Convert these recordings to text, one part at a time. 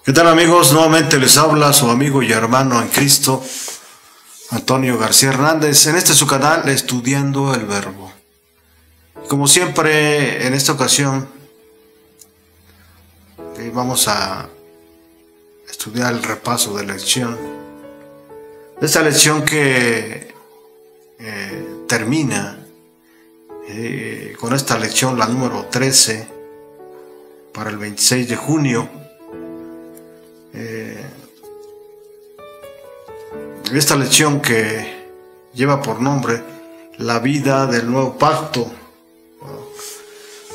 ¿Qué tal, amigos? Nuevamente les habla su amigo y hermano en Cristo, Antonio García Hernández, en este su canal Estudiando el Verbo. Como siempre, en esta ocasión vamos a estudiar el repaso de lección. De esta lección que termina con esta lección, la número 13, para el 26 de junio. Esta lección que lleva por nombre la vida del nuevo pacto.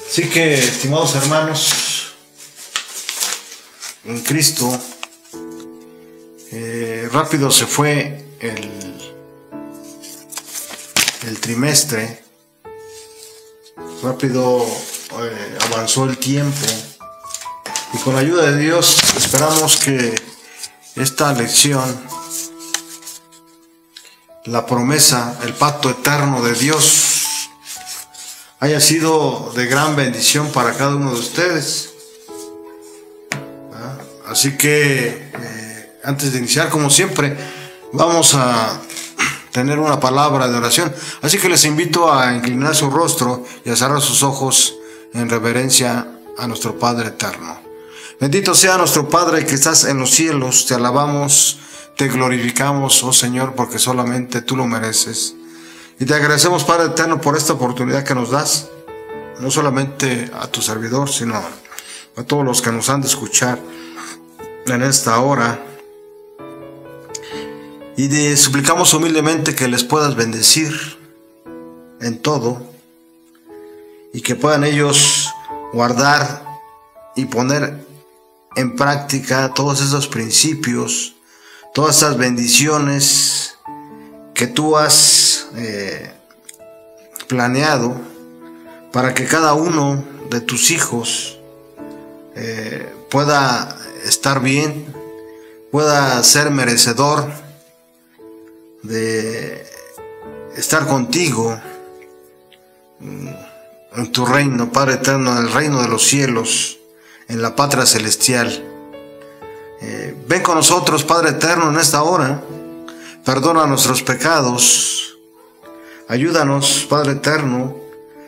Así que, estimados hermanos en Cristo, rápido se fue el trimestre, rápido avanzó el tiempo, y con la ayuda de Dios esperamos que esta lección, la promesa, el pacto eterno de Dios, haya sido de gran bendición para cada uno de ustedes. Así que antes de iniciar, como siempre, vamos a tener una palabra de oración. Así que les invito a inclinar su rostro y a cerrar sus ojos en reverencia a nuestro Padre eterno. Bendito sea nuestro Padre que estás en los cielos, te alabamos, te glorificamos, oh Señor, porque solamente tú lo mereces. Y te agradecemos, Padre eterno, por esta oportunidad que nos das, no solamente a tu servidor, sino a todos los que nos han de escuchar en esta hora. Y te suplicamos humildemente que les puedas bendecir en todo, y que puedan ellos guardar y poner en práctica todos esos principios, todas esas bendiciones que tú has planeado para que cada uno de tus hijos pueda estar bien, pueda ser merecedor de estar contigo en tu reino, Padre eterno, en el reino de los cielos, en la patria celestial. Ven con nosotros, Padre eterno, en esta hora. Perdona nuestros pecados. Ayúdanos, Padre eterno.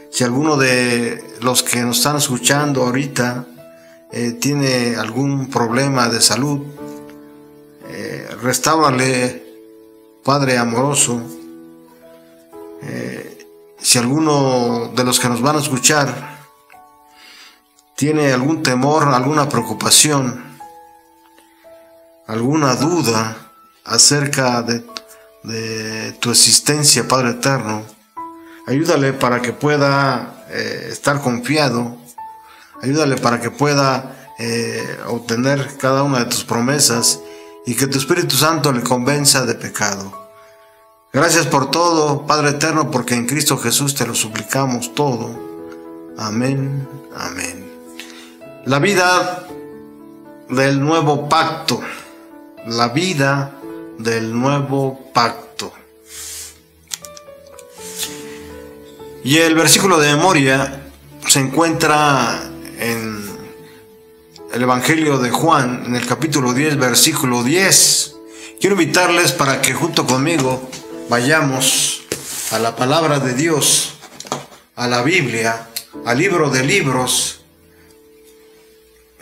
Si alguno de los que nos están escuchando ahorita tiene algún problema de salud, restáurale, Padre amoroso. Si alguno de los que nos van a escuchar tiene algún temor, alguna preocupación, alguna duda acerca de tu existencia, Padre eterno, ayúdale para que pueda estar confiado, ayúdale para que pueda obtener cada una de tus promesas, y que tu Espíritu Santo le convenza de pecado. Gracias por todo, Padre eterno, porque en Cristo Jesús te lo suplicamos todo. Amén, amén. La vida del nuevo pacto. La vida del nuevo pacto. Y el versículo de memoria se encuentra en el Evangelio de Juan, en el capítulo 10, versículo 10. Quiero invitarles para que junto conmigo vayamos a la palabra de Dios, a la Biblia, al libro de libros,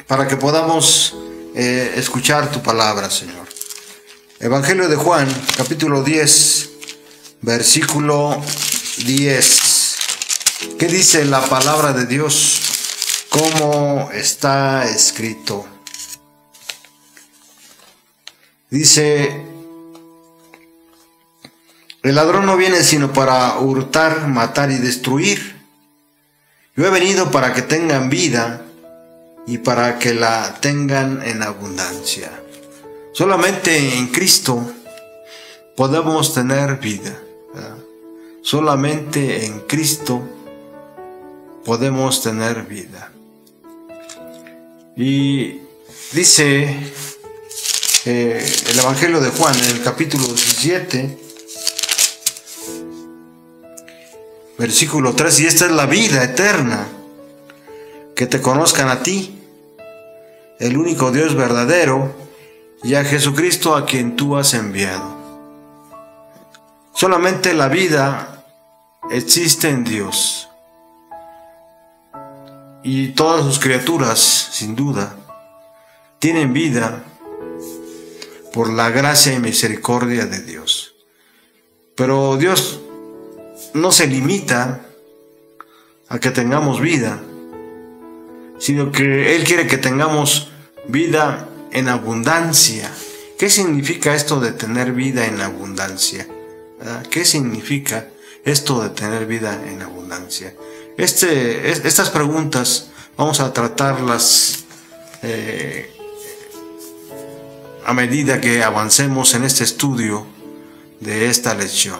para que podamos escuchar tu palabra, Señor. Evangelio de Juan, capítulo 10, versículo 10. ¿Qué dice la palabra de Dios? ¿Cómo está escrito? Dice: el ladrón no viene sino para hurtar, matar y destruir. Yo he venido para que tengan vida y para que la tengan en abundancia. Solamente en Cristo podemos tener vida, ¿verdad? Solamente en Cristo podemos tener vida. Y dice el Evangelio de Juan, en el capítulo 17, versículo 3, y esta es la vida eterna, que te conozcan a ti, el único Dios verdadero, y a Jesucristo a quien tú has enviado. Solamente la vida existe en Dios. Y todas sus criaturas, sin duda, tienen vida por la gracia y misericordia de Dios. Pero Dios no se limita a que tengamos vida, sino que Él quiere que tengamos vida en abundancia. ¿Qué significa esto de tener vida en abundancia? ¿Verdad? ¿Qué significa esto de tener vida en abundancia? Estas preguntas vamos a tratarlas a medida que avancemos en este estudio de esta lección.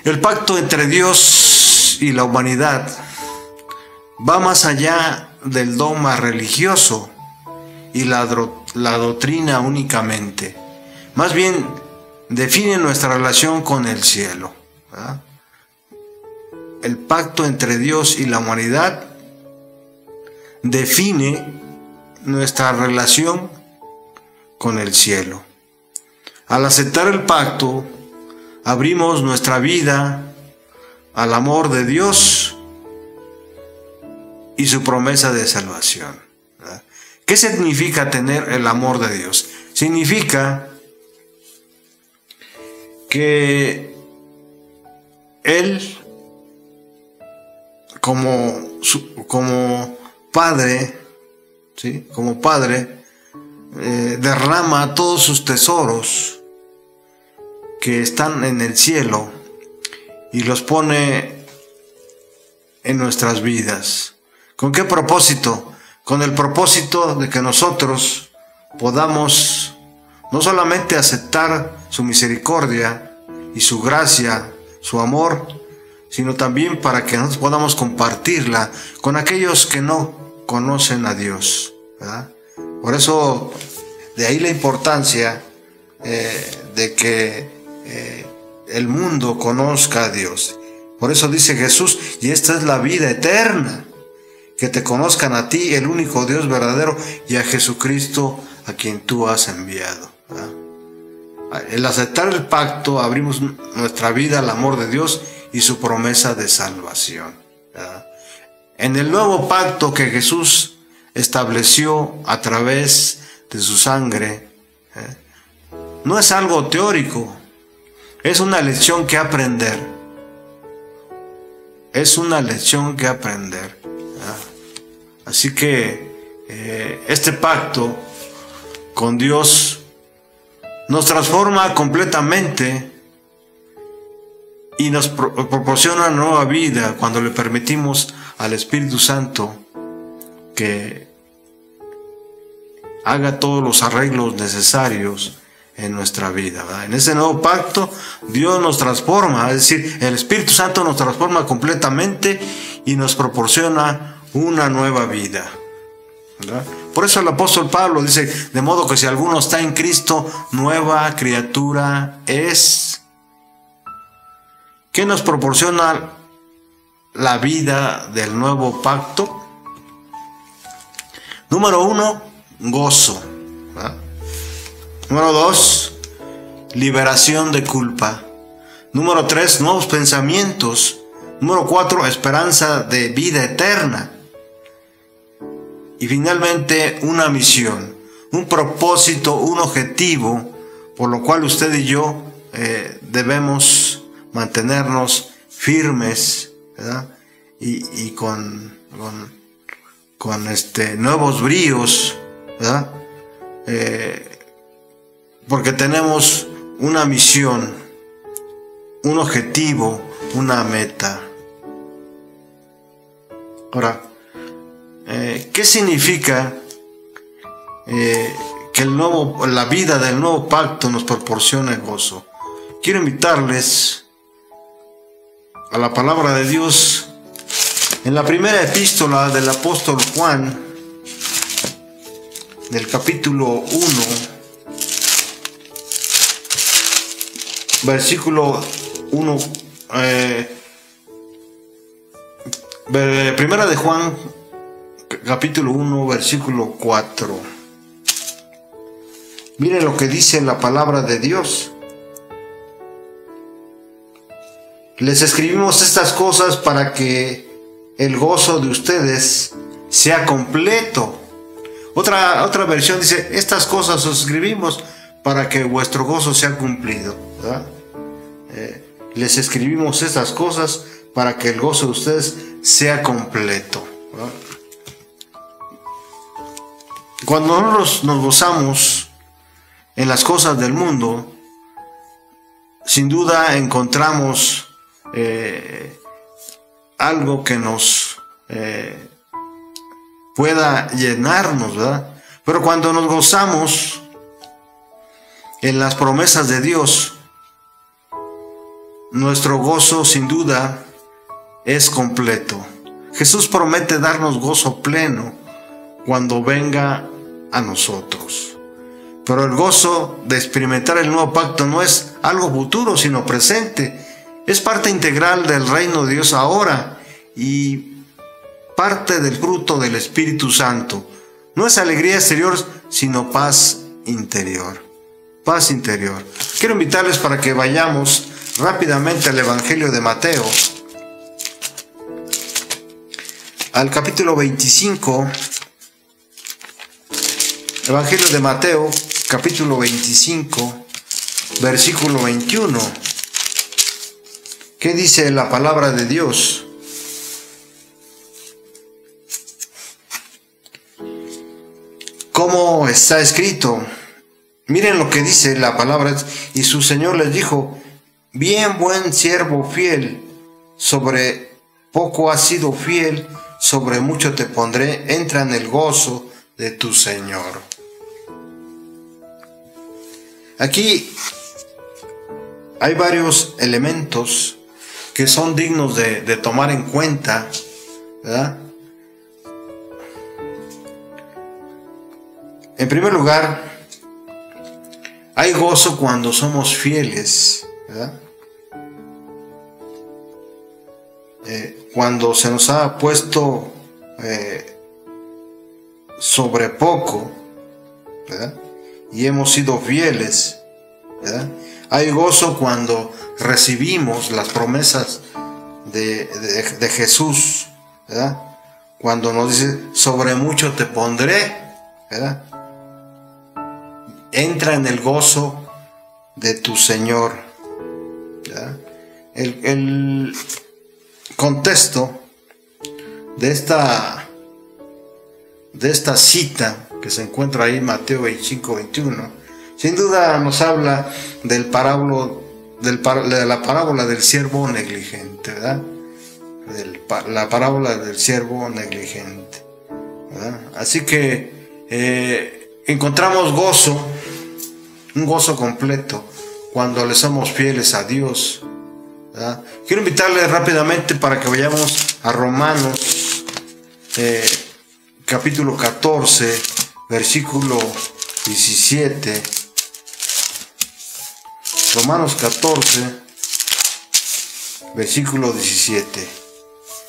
El pacto entre Dios y la humanidad va más allá del dogma religioso y la doctrina únicamente. Más bien define nuestra relación con el cielo, ¿verdad? El pacto entre Dios y la humanidad define nuestra relación con el cielo. Al aceptar el pacto, abrimos nuestra vida al amor de Dios y su promesa de salvación, ¿verdad? ¿Qué significa tener el amor de Dios? Significa que Él, como Padre, ¿sí? Como Padre, derrama todos sus tesoros que están en el cielo y los pone en nuestras vidas. ¿Con qué propósito? Con el propósito de que nosotros podamos no solamente aceptar su misericordia y su gracia, su amor, sino también para que nosotros podamos compartirla con aquellos que no conocen a Dios, ¿verdad? Por eso, de ahí la importancia de que el mundo conozca a Dios. Por eso dice Jesús, y esta es la vida eterna, que te conozcan a ti, el único Dios verdadero, y a Jesucristo a quien tú has enviado, ¿verdad? El aceptar el pacto, abrimos nuestra vida al amor de Dios y su promesa de salvación, ¿verdad? En el nuevo pacto que Jesús estableció a través de su sangre, no es algo teórico, es una lección que aprender. Es una lección que aprender, ¿verdad? Así que este pacto con Dios nos transforma completamente y nos proporciona nueva vida cuando le permitimos al Espíritu Santo que haga todos los arreglos necesarios en nuestra vida, ¿verdad? En ese nuevo pacto Dios nos transforma, es decir, el Espíritu Santo nos transforma completamente y nos proporciona una nueva vida, ¿verdad? Por eso el apóstol Pablo dice, de modo que si alguno está en Cristo, nueva criatura es. ¿Qué nos proporciona la vida del nuevo pacto? Número 1, gozo, ¿verdad? Número 2, liberación de culpa. Número 3, nuevos pensamientos. Número 4, esperanza de vida eterna. Y finalmente, una misión, un propósito, un objetivo, por lo cual usted y yo debemos mantenernos firmes, ¿verdad? Y con nuevos bríos, ¿verdad? Porque tenemos una misión, un objetivo, una meta. Ahora, ¿qué significa que la vida del nuevo pacto nos proporcione gozo? Quiero invitarles a la palabra de Dios en la primera epístola del apóstol Juan, del capítulo 1, versículo 1, primera de Juan, capítulo 1, versículo 4. Miren lo que dice la palabra de Dios. Les escribimos estas cosas para que el gozo de ustedes sea completo. Otra versión dice, estas cosas os escribimos para que vuestro gozo sea cumplido, ¿verdad? Les escribimos estas cosas para que el gozo de ustedes sea completo, ¿verdad? Cuando nosotros nos gozamos en las cosas del mundo, sin duda encontramos algo que nos pueda llenarnos, ¿verdad? Pero cuando nos gozamos en las promesas de Dios, nuestro gozo sin duda es completo. Jesús promete darnos gozo pleno cuando venga a nosotros. Pero el gozo de experimentar el nuevo pacto no es algo futuro, sino presente. Es parte integral del reino de Dios ahora y parte del fruto del Espíritu Santo. No es alegría exterior, sino paz interior. Paz interior. Quiero invitarles para que vayamos rápidamente al Evangelio de Mateo, al capítulo 25. Evangelio de Mateo, capítulo 25, versículo 21. ¿Qué dice la palabra de Dios? ¿Cómo está escrito? Miren lo que dice la palabra. Y su Señor les dijo, bien, buen siervo fiel, sobre poco has sido fiel, sobre mucho te pondré, entra en el gozo de tu Señor. Aquí hay varios elementos que son dignos de tomar en cuenta, ¿verdad? En primer lugar, hay gozo cuando somos fieles, ¿verdad? Cuando se nos ha puesto sobre poco, ¿verdad? Y hemos sido fieles, ¿verdad? Hay gozo cuando recibimos las promesas de Jesús, ¿verdad? Cuando nos dice, sobre mucho te pondré, ¿verdad? Entra en el gozo de tu Señor, ¿verdad? El contexto de esta cita que se encuentra ahí en Mateo 25, 21, sin duda nos habla de la parábola del siervo negligente, ¿verdad? La parábola del siervo negligente, ¿verdad? Así que encontramos gozo, un gozo completo, cuando le somos fieles a Dios, ¿verdad? Quiero invitarles rápidamente para que vayamos a Romanos, capítulo 14, versículo 17. Romanos 14, versículo 17.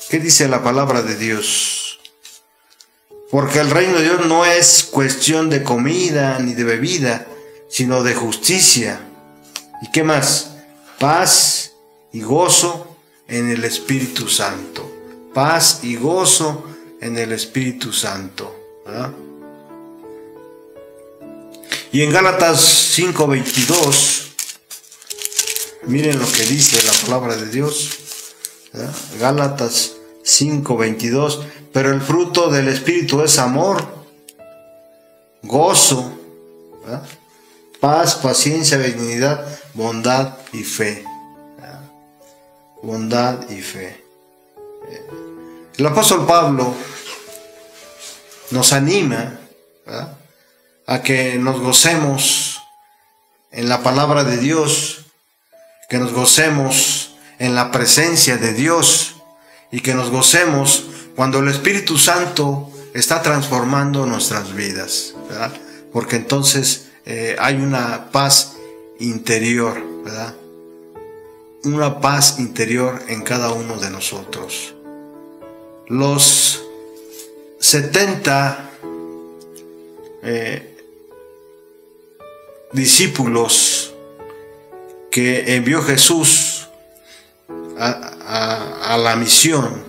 ¿Qué dice la palabra de Dios? Porque el reino de Dios no es cuestión de comida ni de bebida, sino de justicia. ¿Y qué más? Paz y gozo en el Espíritu Santo. Paz y gozo en el Espíritu Santo, ¿verdad? Y en Gálatas 5:22, miren lo que dice la palabra de Dios, ¿verdad? Gálatas 5:22, pero el fruto del Espíritu es amor, gozo, ¿verdad? Paz, paciencia, benignidad, bondad y fe, ¿verdad? Bondad y fe. El apóstol Pablo nos anima, ¿verdad?, a que nos gocemos en la palabra de Dios, que nos gocemos en la presencia de Dios y que nos gocemos cuando el Espíritu Santo está transformando nuestras vidas, ¿verdad? Porque entonces hay una paz interior, ¿verdad? Una paz interior en cada uno de nosotros. Los 70 discípulos que envió Jesús a la misión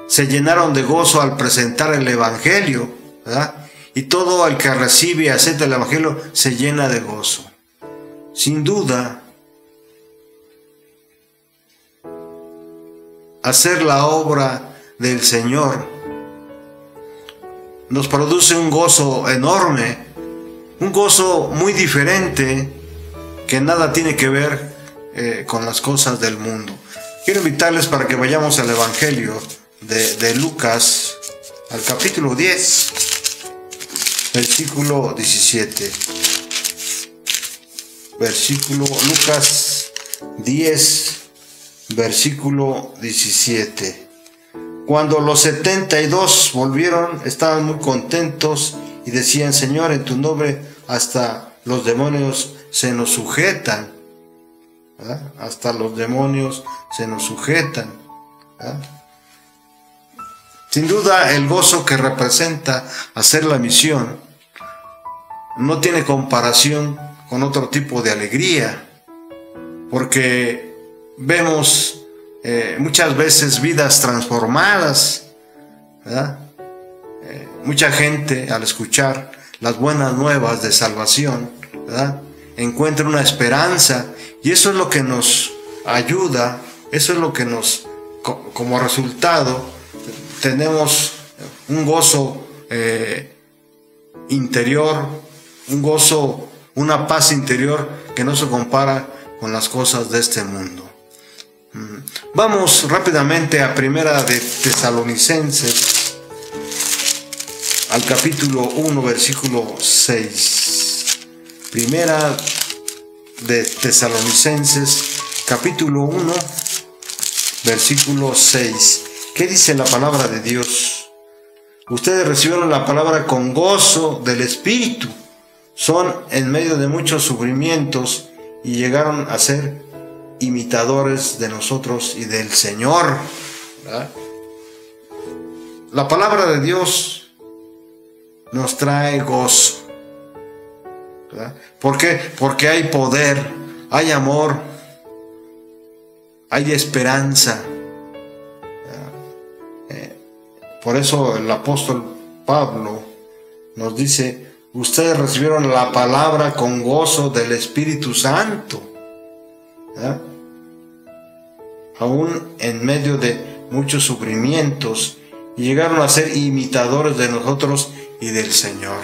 se llenaron de gozo al presentar el Evangelio, ¿verdad? Y todo el que recibe y acepta el Evangelio se llena de gozo. Sin duda, hacer la obra del Señor nos produce un gozo enorme, un gozo muy diferente que nada tiene que ver con las cosas del mundo. Quiero invitarles para que vayamos al Evangelio de Lucas, al capítulo 10, versículo 17. Lucas 10, versículo 17. Cuando los 72 volvieron, estaban muy contentos y decían: Señor, en tu nombre hasta los demonios se nos sujetan, ¿verdad? Hasta los demonios se nos sujetan, ¿verdad? Sin duda, el gozo que representa hacer la misión no tiene comparación con otro tipo de alegría, porque vemos muchas veces vidas transformadas, ¿verdad? Mucha gente, al escuchar las buenas nuevas de salvación, ¿verdad?, encuentra una esperanza, y eso es lo que nos ayuda, eso es lo que nos, como resultado, tenemos un gozo interior, un gozo, una paz interior que no se compara con las cosas de este mundo. Vamos rápidamente a Primera de Tesalonicenses, al capítulo 1, versículo 6. Primera de Tesalonicenses, capítulo 1, versículo 6. ¿Qué dice la palabra de Dios? Ustedes recibieron la palabra con gozo del Espíritu, son en medio de muchos sufrimientos y llegaron a ser imitadores de nosotros y del Señor, ¿verdad? La palabra de Dios nos trae gozo, ¿verdad? ¿Por qué? Porque hay poder, hay amor, hay esperanza. Por eso el apóstol Pablo nos dice: ustedes recibieron la palabra con gozo del Espíritu Santo, ¿verdad? Aún en medio de muchos sufrimientos, llegaron a ser imitadores de nosotros y del Señor.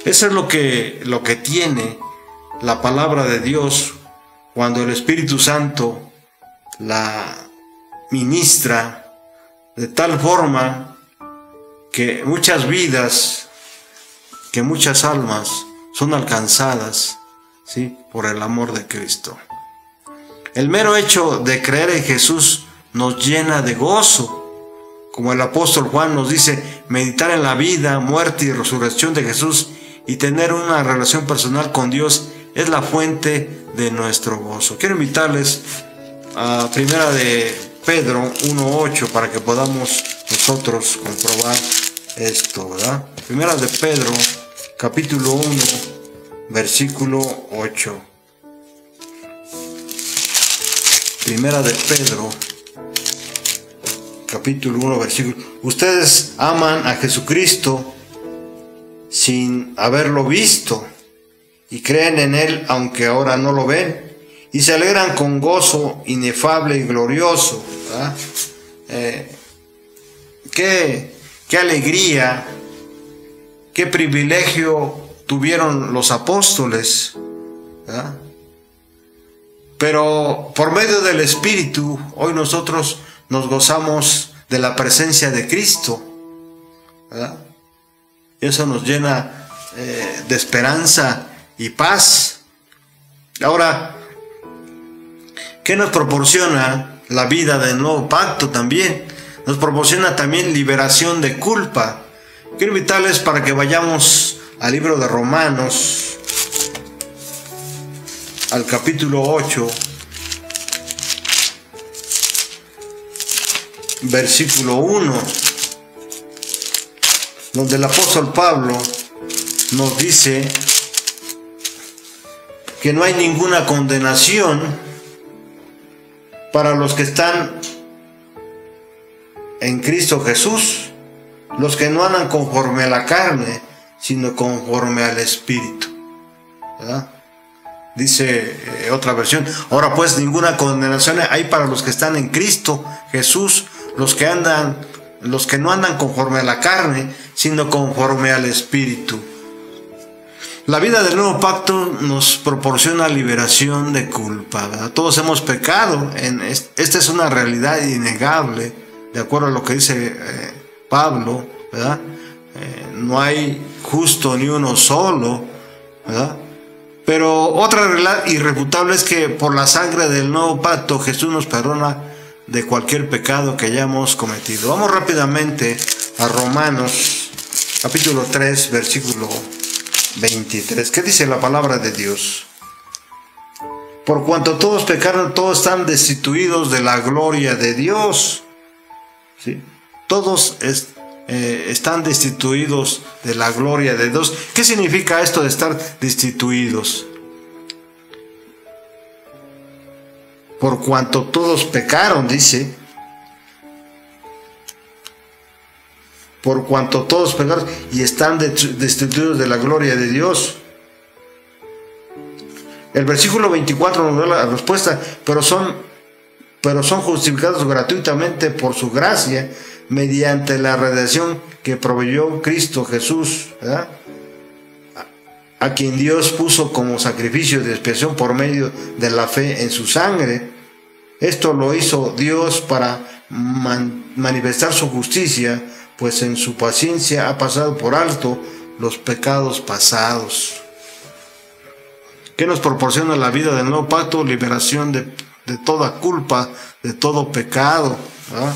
Eso es lo que tiene la palabra de Dios cuando el Espíritu Santo la ministra de tal forma que muchas vidas, que muchas almas son alcanzadas, ¿sí?, por el amor de Cristo. El mero hecho de creer en Jesús nos llena de gozo. Como el apóstol Juan nos dice, meditar en la vida, muerte y resurrección de Jesús y tener una relación personal con Dios es la fuente de nuestro gozo. Quiero invitarles a Primera de Pedro 1:8 para que podamos nosotros comprobar esto, ¿verdad? Primera de Pedro, capítulo 1, versículo 8. Primera de Pedro, capítulo 1, versículo. Ustedes aman a Jesucristo sin haberlo visto y creen en Él aunque ahora no lo ven, y se alegran con gozo inefable y glorioso, ¿verdad? Qué alegría, qué privilegio tuvieron los apóstoles, ¿verdad? Pero por medio del Espíritu, hoy nosotros nos gozamos de la presencia de Cristo, ¿verdad? Y eso nos llena de esperanza y paz. Ahora, ¿qué nos proporciona la vida del nuevo pacto también? Nos proporciona también liberación de culpa. Quiero invitarles para que vayamos al libro de Romanos, al capítulo 8, versículo 1. donde el apóstol Pablo nos dice que no hay ninguna condenación para los que están en Cristo Jesús, los que no andan conforme a la carne, sino conforme al Espíritu, ¿verdad? Dice otra versión: ahora pues ninguna condenación hay para los que están en Cristo Jesús, los que no andan conforme a la carne, sino conforme al Espíritu. La vida del nuevo pacto nos proporciona liberación de culpa, ¿verdad? Todos hemos pecado, esta es una realidad innegable, de acuerdo a lo que dice Pablo, ¿verdad? No hay justo ni uno solo, ¿verdad? Pero otra realidad irrefutable es que por la sangre del nuevo pacto Jesús nos perdona de cualquier pecado que hayamos cometido. Vamos rápidamente a Romanos capítulo 3 versículo 23. ¿Qué dice la palabra de Dios? Por cuanto todos pecaron, todos están destituidos de la gloria de Dios. ¿Sí? Todos están destituidos de la gloria de Dios. ¿Qué significa esto de estar destituidos? Por cuanto todos pecaron, dice. Por cuanto todos pecaron y están destituidos de la gloria de Dios. El versículo 24 nos da la respuesta: pero son justificados gratuitamente por su gracia, mediante la redención que proveyó Cristo Jesús, ¿verdad? A quien Dios puso como sacrificio de expiación por medio de la fe en su sangre. Esto lo hizo Dios para manifestar su justicia, pues en su paciencia ha pasado por alto los pecados pasados. ¿Qué nos proporciona la vida del nuevo pacto? Liberación de toda culpa, de todo pecado, ¿verdad?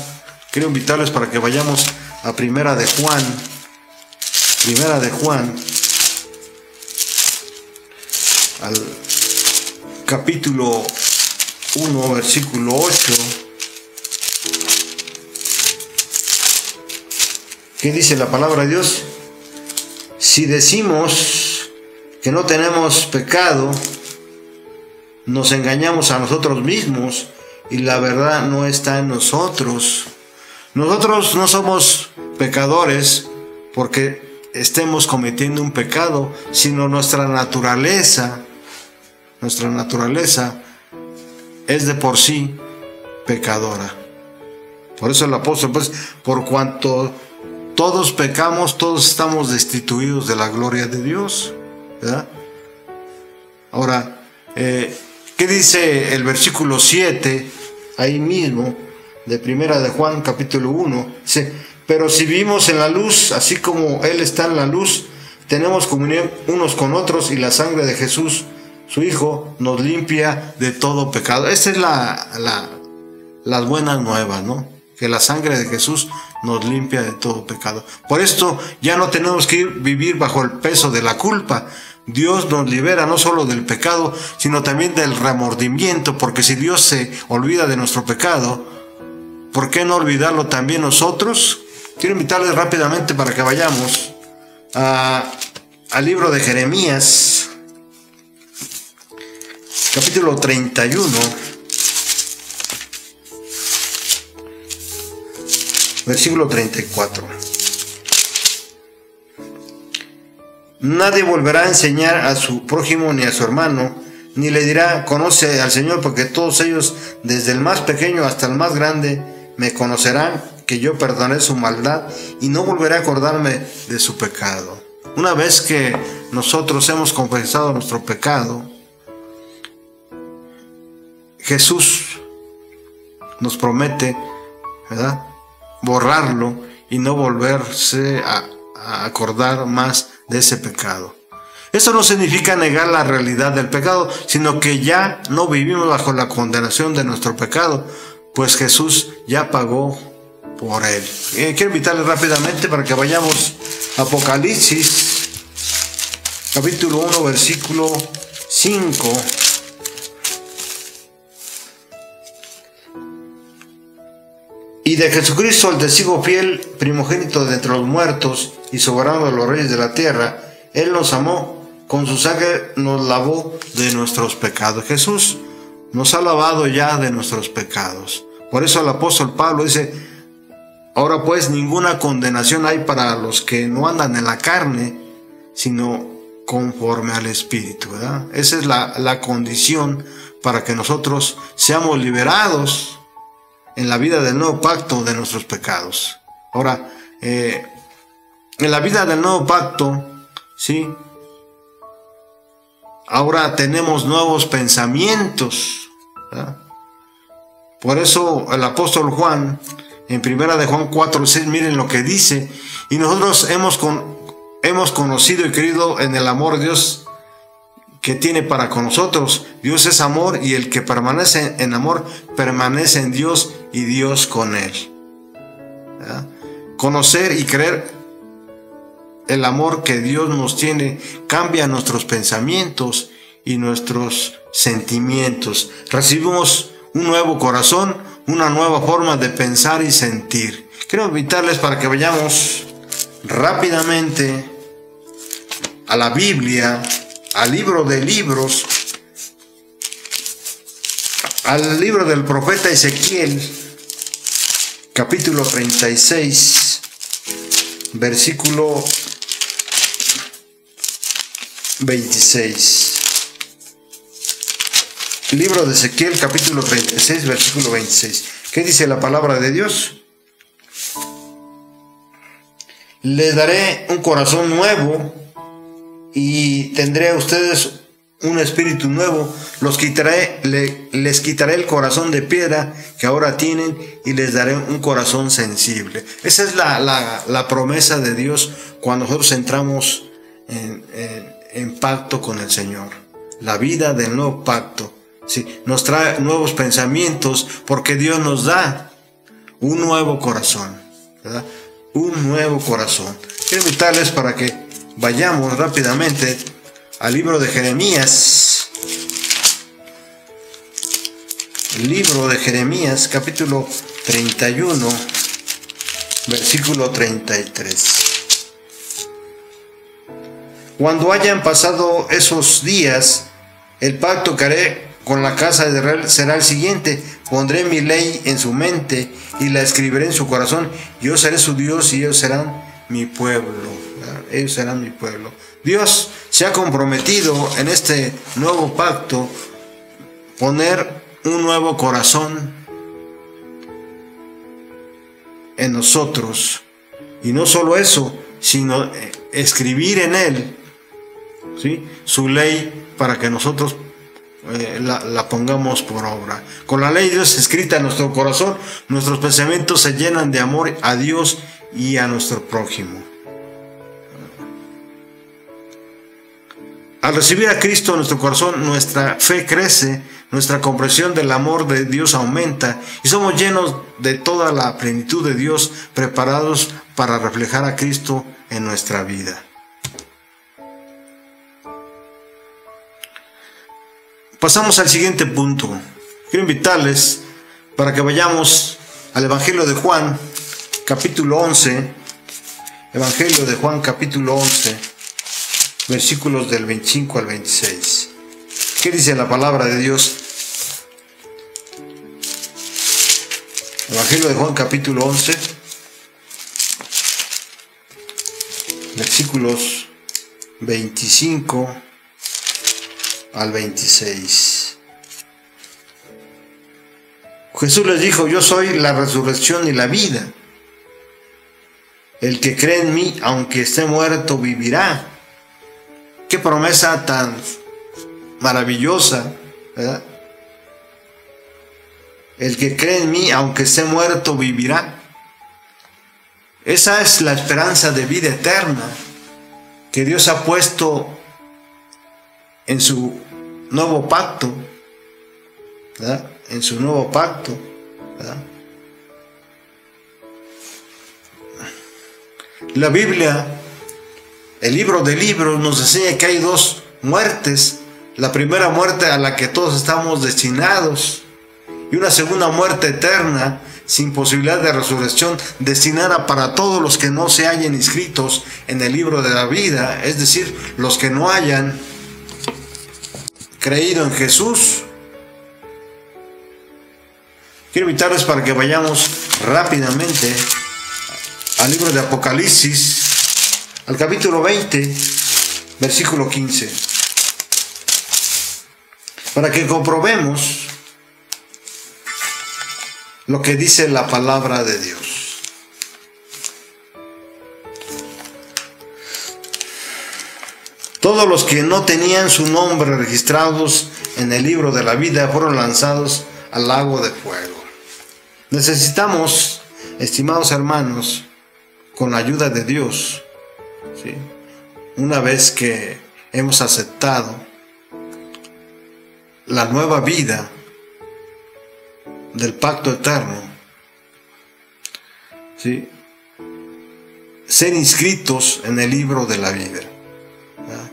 Quiero invitarles para que vayamos a Primera de Juan, al capítulo 1, versículo 8. ¿Qué dice la palabra de Dios? Si decimos que no tenemos pecado, nos engañamos a nosotros mismos y la verdad no está en nosotros. Nosotros no somos pecadores porque estemos cometiendo un pecado, sino nuestra naturaleza es de por sí pecadora. Por eso el apóstol, pues, por cuanto todos pecamos, todos estamos destituidos de la gloria de Dios, ¿verdad? Ahora, ¿qué dice el versículo 7 ahí mismo de Primera de Juan capítulo 1? Dice: pero si vivimos en la luz, así como Él está en la luz, tenemos comunión unos con otros, y la sangre de Jesús, su Hijo, nos limpia de todo pecado. Esta es las buenas nuevas, ¿no? Que la sangre de Jesús nos limpia de todo pecado. Por esto ya no tenemos que vivir bajo el peso de la culpa. Dios nos libera no solo del pecado, sino también del remordimiento, porque si Dios se olvida de nuestro pecado, ¿por qué no olvidarlo también nosotros? Quiero invitarles rápidamente para que vayamos al libro de Jeremías, capítulo 31, versículo 34. Nadie volverá a enseñar a su prójimo ni a su hermano, ni le dirá: conoce al Señor, porque todos ellos, desde el más pequeño hasta el más grande, me conocerán, que yo perdoné su maldad y no volveré a acordarme de su pecado. Una vez que nosotros hemos confesado nuestro pecado, Jesús nos promete, ¿verdad?, borrarlo y no volverse a acordar más de ese pecado. Esto no significa negar la realidad del pecado, sino que ya no vivimos bajo la condenación de nuestro pecado, pues Jesús ya pagó por él. Quiero invitarles rápidamente para que vayamos a Apocalipsis, capítulo 1, versículo 5. y de Jesucristo, el testigo fiel, primogénito de entre los muertos y soberano de los reyes de la tierra. Él nos amó, con su sangre nos lavó de nuestros pecados. Jesús nos ha lavado ya de nuestros pecados. Por eso el apóstol Pablo dice: ahora pues ninguna condenación hay para los que no andan en la carne, sino conforme al Espíritu, ¿verdad? Esa es la condición para que nosotros seamos liberados en la vida del nuevo pacto de nuestros pecados. Ahora, en la vida del nuevo pacto, ¿sí?, ahora tenemos nuevos pensamientos, ¿verdad? Por eso el apóstol Juan, en 1 de Juan 4:6, miren lo que dice: y nosotros hemos conocido y creído en el amor de Dios que tiene para con nosotros. Dios es amor, y el que permanece en amor permanece en Dios y Dios con él, ¿verdad? Conocer y creer el amor que Dios nos tiene cambia nuestros pensamientos y nuestros sentimientos. Recibimos un nuevo corazón, una nueva forma de pensar y sentir. Quiero invitarles para que vayamos rápidamente a la Biblia, al libro de libros, al libro del profeta Ezequiel, capítulo 36, versículo 26. Libro de Ezequiel, capítulo 36, versículo 26. ¿Qué dice la palabra de Dios? Les daré un corazón nuevo y tendré a ustedes un espíritu nuevo. Les quitaré el corazón de piedra que ahora tienen y les daré un corazón sensible. Esa es la promesa de Dios cuando nosotros entramos en pacto con el Señor. La vida del nuevo pacto, ¿sí?, nos trae nuevos pensamientos, porque Dios nos da un nuevo corazón, ¿verdad? Un nuevo corazón. Quiero invitarles para que vayamos rápidamente al libro de Jeremías. El libro de Jeremías, capítulo 31, versículo 33. Cuando hayan pasado esos días, el pacto que haré con la casa de Israel será el siguiente: pondré mi ley en su mente y la escribiré en su corazón. Yo seré su Dios y ellos serán mi pueblo. Ellos serán mi pueblo. Dios se ha comprometido en este nuevo pacto poner un nuevo corazón en nosotros, y no solo eso, sino escribir en él, ¿sí?, su ley, para que nosotros la pongamos por obra. Con la ley de Dios escrita en nuestro corazón, nuestros pensamientos se llenan de amor a Dios y a nuestro prójimo. Al recibir a Cristo en nuestro corazón, nuestra fe crece, nuestra comprensión del amor de Dios aumenta y somos llenos de toda la plenitud de Dios, preparados para reflejar a Cristo en nuestra vida. Pasamos al siguiente punto. Quiero invitarles para que vayamos al Evangelio de Juan, capítulo 11. Evangelio de Juan, capítulo 11, versículos del 25 al 26. ¿Qué dice la palabra de Dios? Evangelio de Juan, capítulo 11, versículos 25 al 26. Jesús les dijo: yo soy la resurrección y la vida. El que cree en mí, aunque esté muerto, vivirá. Qué promesa tan maravillosa, ¿verdad? El que cree en mí, aunque esté muerto, vivirá. Esa es la esperanza de vida eterna que Dios ha puesto en su nuevo pacto, ¿verdad? En su nuevo pacto, ¿verdad? La Biblia, el libro de libros, nos enseña que hay dos muertes: la primera muerte a la que todos estamos destinados, y una segunda muerte eterna sin posibilidad de resurrección, destinada para todos los que no se hallen inscritos en el libro de la vida, es decir, los que no hayan creído en Jesús. Quiero invitarles para que vayamos rápidamente al libro de Apocalipsis, al capítulo 20, versículo 15, para que comprobemos lo que dice la palabra de Dios. Todos los que no tenían su nombre registrados en el libro de la vida fueron lanzados al lago de fuego. Necesitamos, estimados hermanos, con la ayuda de Dios, ¿sí?, una vez que hemos aceptado la nueva vida del pacto eterno, ¿sí?, ser inscritos en el libro de la vida. ¿Verdad?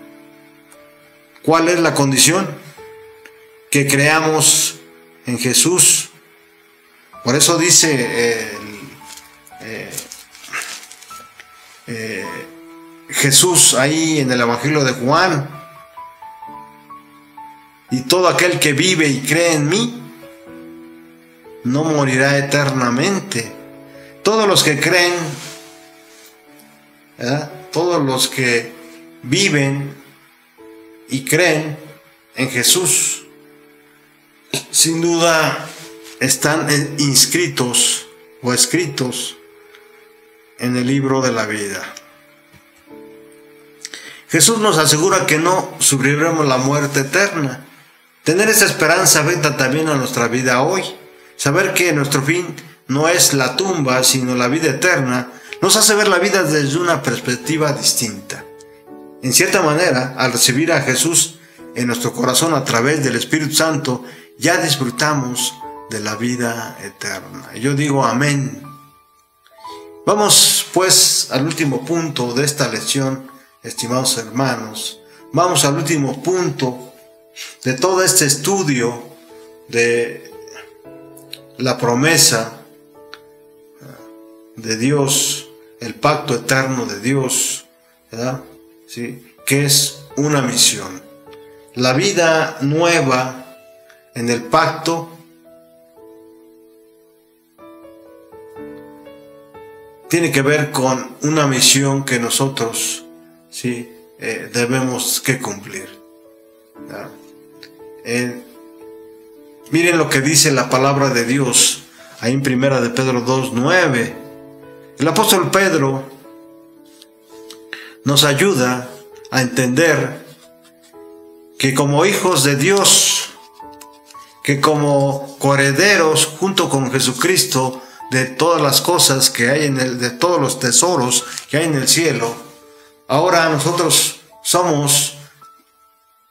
¿Cuál es la condición? Que creamos en Jesús. Por eso dice Jesús ahí en el Evangelio de Juan: y todo aquel que vive y cree en mí no morirá eternamente. Todos los que creen, ¿verdad?, todos los que viven y creen en Jesús, sin duda están inscritos o escritos en el libro de la vida. Jesús nos asegura que no sufriremos la muerte eterna. Tener esa esperanza afecta también a nuestra vida hoy. Saber que nuestro fin no es la tumba, sino la vida eterna, nos hace ver la vida desde una perspectiva distinta. En cierta manera, al recibir a Jesús en nuestro corazón a través del Espíritu Santo, ya disfrutamos de la vida eterna. Yo digo amén. Vamos pues al último punto de esta lección, estimados hermanos. Vamos al último punto de todo este estudio de la promesa de Dios, el pacto eterno de Dios, ¿verdad?, ¿sí?, que es una misión. La vida nueva en el pacto tiene que ver con una misión que nosotros, ¿sí?, debemos que cumplir. Miren lo que dice la palabra de Dios ahí en Primera de Pedro 2:9. El apóstol Pedro nos ayuda a entender que como hijos de Dios, que como coherederos junto con Jesucristo de todas las cosas que hay de todos los tesoros que hay en el cielo, ahora nosotros somos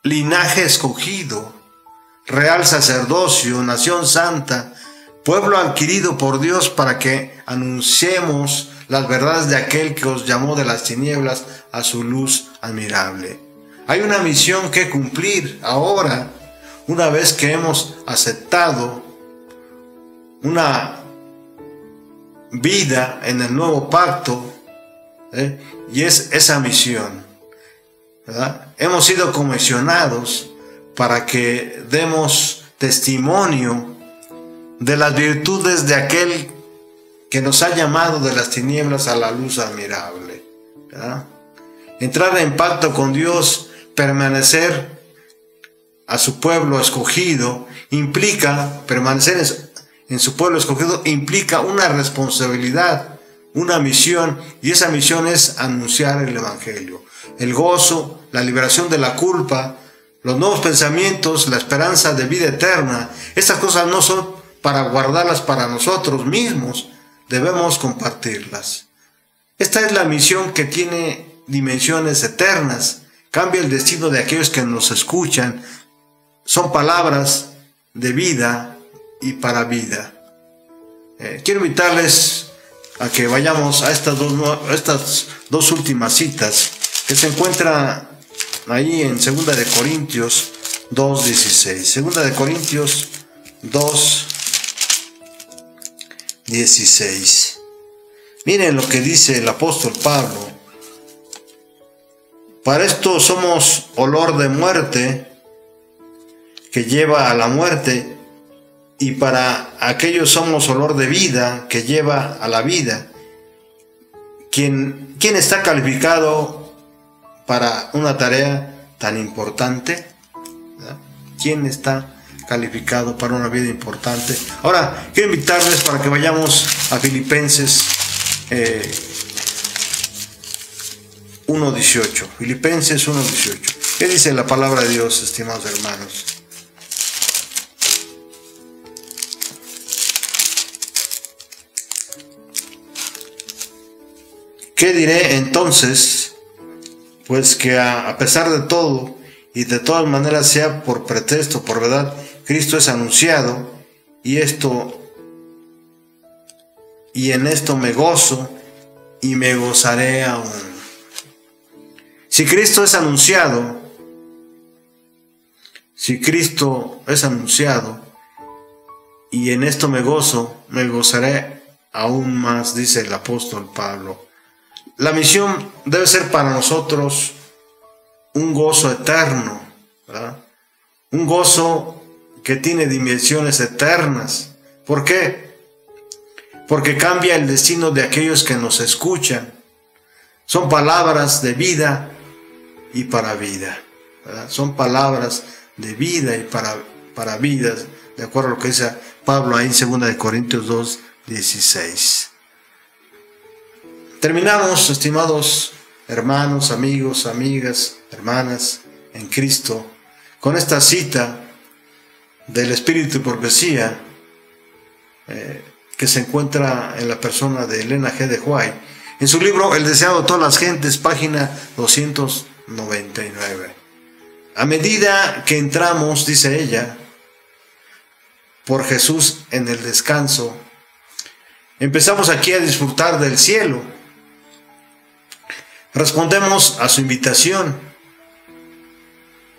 linaje escogido, real sacerdocio, nación santa, pueblo adquirido por Dios para que anunciemos las verdades de aquel que os llamó de las tinieblas a su luz admirable. Hay una misión que cumplir ahora, una vez que hemos aceptado una vida en el nuevo pacto, y es esa misión, ¿verdad? Hemos sido comisionados para que demos testimonio de las virtudes de aquel que nos ha llamado de las tinieblas a la luz admirable, ¿verdad? Entrar en pacto con Dios, permanecer a su pueblo escogido, implica permanecer en su pueblo escogido, implica una responsabilidad, una misión, y esa misión es anunciar el Evangelio, el gozo, la liberación de la culpa, los nuevos pensamientos, la esperanza de vida eterna. Estas cosas no son para guardarlas para nosotros mismos, debemos compartirlas. Esta es la misión que tiene dimensiones eternas, cambia el destino de aquellos que nos escuchan, son palabras de vida y para vida. Quiero invitarles a que vayamos a estas dos últimas citas que se encuentran ahí en 2 de Corintios 2:16. 2 de Corintios 2, 16. Miren lo que dice el apóstol Pablo. Para esto somos olor de muerte que lleva a la muerte, y para aquellos somos olor de vida que lleva a la vida. ¿Quién está calificado para una tarea tan importante? ¿Verdad? ¿Quién está calificado para una vida importante? Ahora, quiero invitarles para que vayamos a Filipenses 1:18. Filipenses 1:18. ¿Qué dice la palabra de Dios, estimados hermanos? ¿Qué diré entonces? Pues que a pesar de todo y de todas maneras, sea por pretexto, por verdad, Cristo es anunciado, y en esto me gozo y me gozaré aún. Si Cristo es anunciado, y en esto me gozo, me gozaré aún más, dice el apóstol Pablo. La misión debe ser para nosotros un gozo eterno, ¿verdad? Un gozo que tiene dimensiones eternas. ¿Por qué? Porque cambia el destino de aquellos que nos escuchan. Son palabras de vida y para vida, ¿verdad? Son palabras de vida y para vidas, de acuerdo a lo que dice Pablo ahí en 2 Corintios 2:16. Terminamos, estimados hermanos, amigos, amigas, hermanas en Cristo, con esta cita del Espíritu y Profecía que se encuentra en la persona de Elena G. de White, en su libro El deseado de todas las gentes, página 299. A medida que entramos, dice ella, por Jesús en el descanso, empezamos aquí a disfrutar del cielo. Respondemos a su invitación: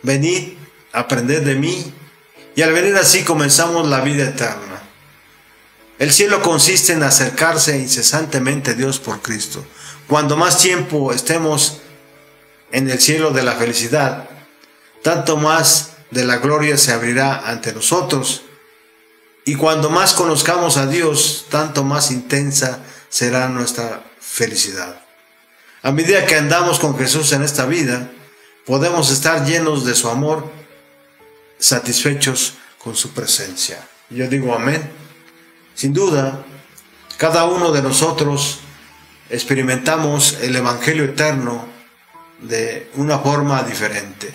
venid, aprended de mí, y al venir así comenzamos la vida eterna. El cielo consiste en acercarse incesantemente a Dios por Cristo. Cuando más tiempo estemos en el cielo de la felicidad, tanto más de la gloria se abrirá ante nosotros, y cuando más conozcamos a Dios, tanto más intensa será nuestra felicidad. A medida que andamos con Jesús en esta vida, podemos estar llenos de su amor, satisfechos con su presencia. Yo digo amén. Sin duda, cada uno de nosotros experimentamos el Evangelio eterno de una forma diferente,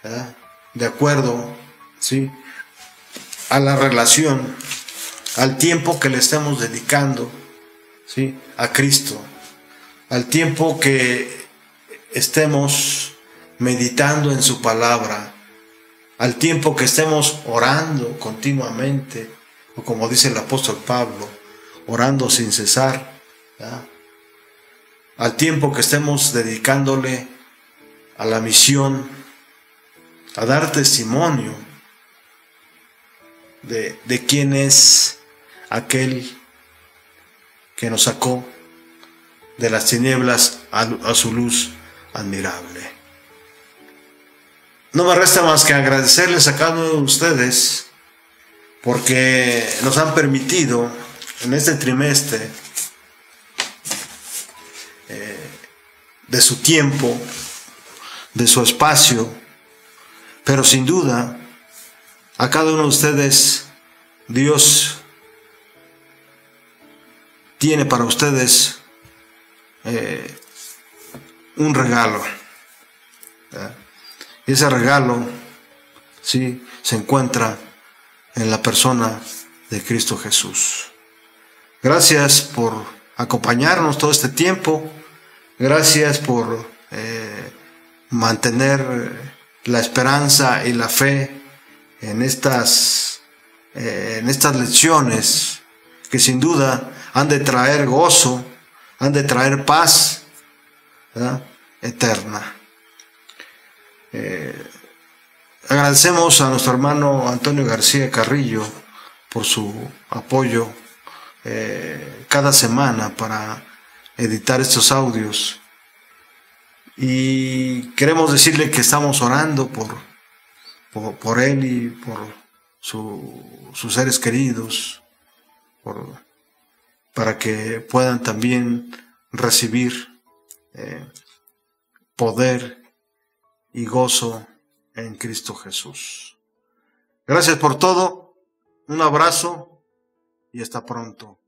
¿verdad? De acuerdo, ¿sí?, a la relación, al tiempo que le estemos dedicando, ¿sí?, a Cristo, al tiempo que estemos meditando en su palabra, al tiempo que estemos orando continuamente, o como dice el apóstol Pablo, orando sin cesar, ¿verdad?, al tiempo que estemos dedicándole a la misión, a dar testimonio de quién es aquel que nos sacó de las tinieblas a su luz admirable. No me resta más que agradecerles a cada uno de ustedes porque nos han permitido en este trimestre de su tiempo, de su espacio, pero sin duda a cada uno de ustedes Dios tiene para ustedes un regalo, ¿verdad? Y ese regalo, sí, se encuentra en la persona de Cristo Jesús. Gracias por acompañarnos todo este tiempo. Gracias por mantener la esperanza y la fe en estas lecciones que sin duda han de traer gozo, han de traer paz, ¿verdad?, eterna. Agradecemos a nuestro hermano Antonio García Carrillo por su apoyo cada semana para editar estos audios. Y queremos decirle que estamos orando por él y por sus seres queridos, para que puedan también recibir poder y gozo en Cristo Jesús. Gracias por todo, un abrazo y hasta pronto.